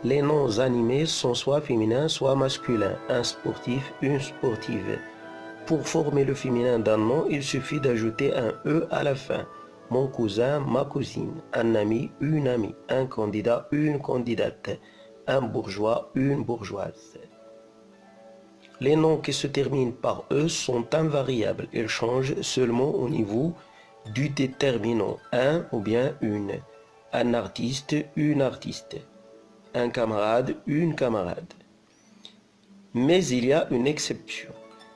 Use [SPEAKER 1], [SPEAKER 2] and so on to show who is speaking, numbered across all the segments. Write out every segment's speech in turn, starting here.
[SPEAKER 1] Les noms animés sont soit féminins, soit masculins. Un sportif, une sportive. Pour former le féminin d'un nom, il suffit d'ajouter un E à la fin. Mon cousin, ma cousine. Un ami, une amie. Un candidat, une candidate. Un bourgeois, une bourgeoise. Les noms qui se terminent par E sont invariables. Ils changent seulement au niveau du déterminant. Un ou bien une. Un artiste, une artiste. Un camarade, une camarade. Mais il y a une exception.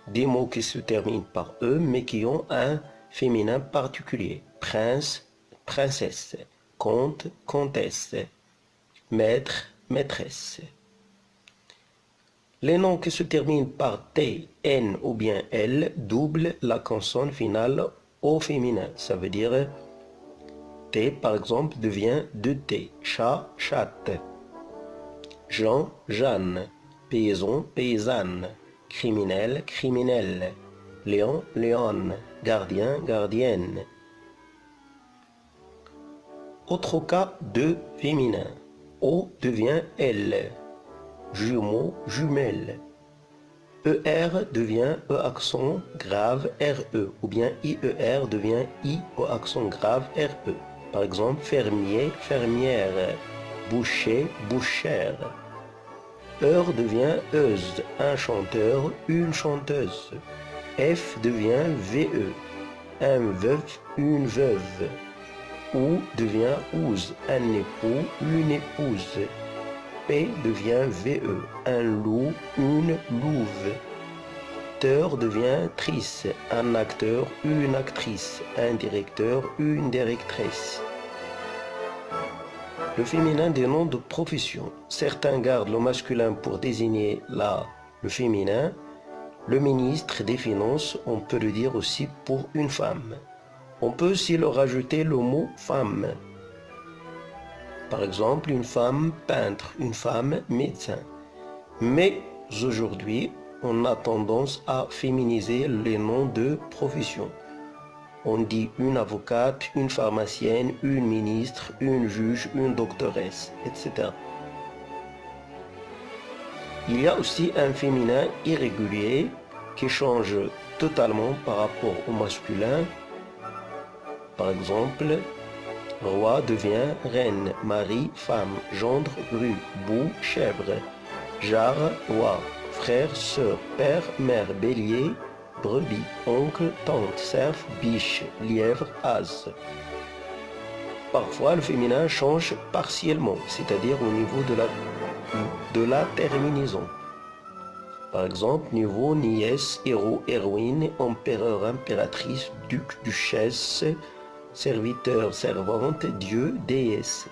[SPEAKER 1] Des mots qui se terminent par E mais qui ont un féminin particulier. Prince, princesse. Comte, comtesse. Maître, maîtresse. Les noms qui se terminent par T, N ou bien L doublent la consonne finale au féminin. Ça veut dire T par exemple devient 2T. Chat, chatte. Jean, Jeanne. Paysan, paysanne. Criminel, criminelle. Léon, léonne. Gardien, gardienne. Autre cas de féminin. O devient L. Jumeau, jumelle. ER devient E accent grave RE ou bien IER devient I au accent grave RE. Par exemple, fermier, fermière. Boucher, bouchère. Heure devient euse, un chanteur, une chanteuse. F devient VE, un veuf, une veuve. OU devient ouse, un époux, une épouse. P devient VE, un loup, une louve. Teur devient trice, un acteur, une actrice. Un directeur, une directrice. Le féminin des noms de profession. Certains gardent le masculin pour désigner le féminin. Le ministre des Finances, on peut le dire aussi pour une femme. On peut aussi leur rajouter le mot femme. Par exemple, une femme peintre, une femme médecin. Mais aujourd'hui, on a tendance à féminiser les noms de profession. On dit une avocate, une pharmacienne, une ministre, une juge, une doctoresse, etc. Il y a aussi un féminin irrégulier qui change totalement par rapport au masculin. Par exemple, roi devient reine, mari, femme, gendre, bru, boue, chèvre, jarre, roi, frère, sœur, père, mère, bélier, brebis, oncle, tante, cerf, biche, lièvre, as. Parfois, le féminin change partiellement, c'est-à-dire au niveau de la terminaison. Par exemple, niveau nièce, héros, héroïne, empereur, impératrice, duc, duchesse, serviteur, servante, dieu, déesse.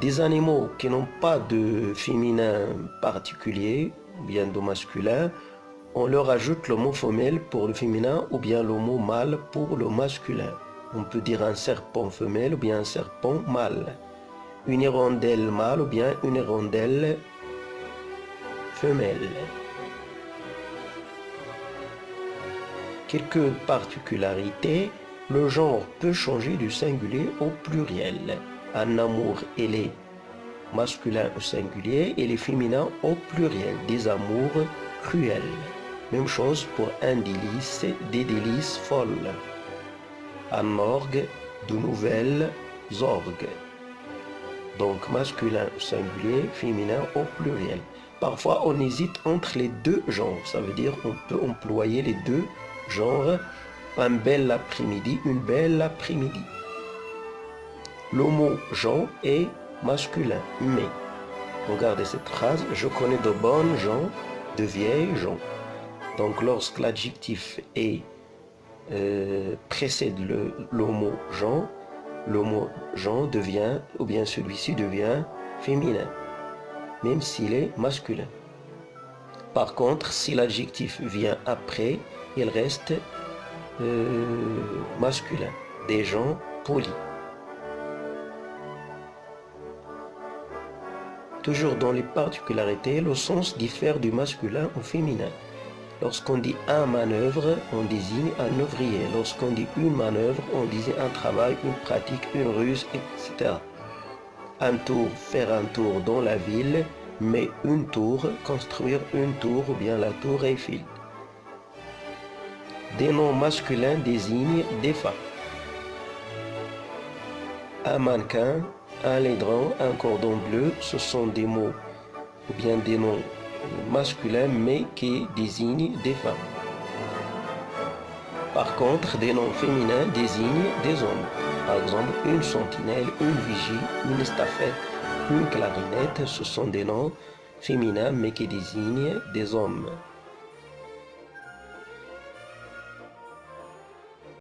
[SPEAKER 1] Des animaux qui n'ont pas de féminin particulier, ou bien de masculin, on leur ajoute le mot femelle pour le féminin ou bien le mot mâle pour le masculin. On peut dire un serpent femelle ou bien un serpent mâle. Une hirondelle mâle ou bien une hirondelle femelle. Quelques particularités, le genre peut changer du singulier au pluriel. Un amour, il est masculin au singulier et les féminins au pluriel. Des amours cruels. Même chose pour un délice, des délices folles. Un orgue, de nouvelles orgues. Donc masculin au singulier, féminin au pluriel. Parfois on hésite entre les deux genres, ça veut dire qu'on peut employer les deux genres. Un bel après-midi, une belle après-midi. Le mot gens est masculin, mais regardez cette phrase, je connais de bonnes gens, de vieilles gens. Donc lorsque l'adjectif précède le mot gens, le mot gens devient, ou bien celui-ci devient féminin, même s'il est masculin. Par contre, si l'adjectif vient après, il reste masculin. Des gens polis. Toujours dans les particularités, le sens diffère du masculin au féminin. Lorsqu'on dit un manœuvre, on désigne un ouvrier. Lorsqu'on dit une manœuvre, on désigne un travail, une pratique, une ruse, etc. Un tour, faire un tour dans la ville, mais une tour, construire une tour ou bien la tour Eiffel. Des noms masculins désignent des femmes. Un mannequin, un laideron, un cordon bleu, ce sont des mots ou bien des noms masculins mais qui désignent des femmes. Par contre, des noms féminins désignent des hommes. Par exemple, une sentinelle, une vigie, une estafette, une clarinette, ce sont des noms féminins mais qui désignent des hommes.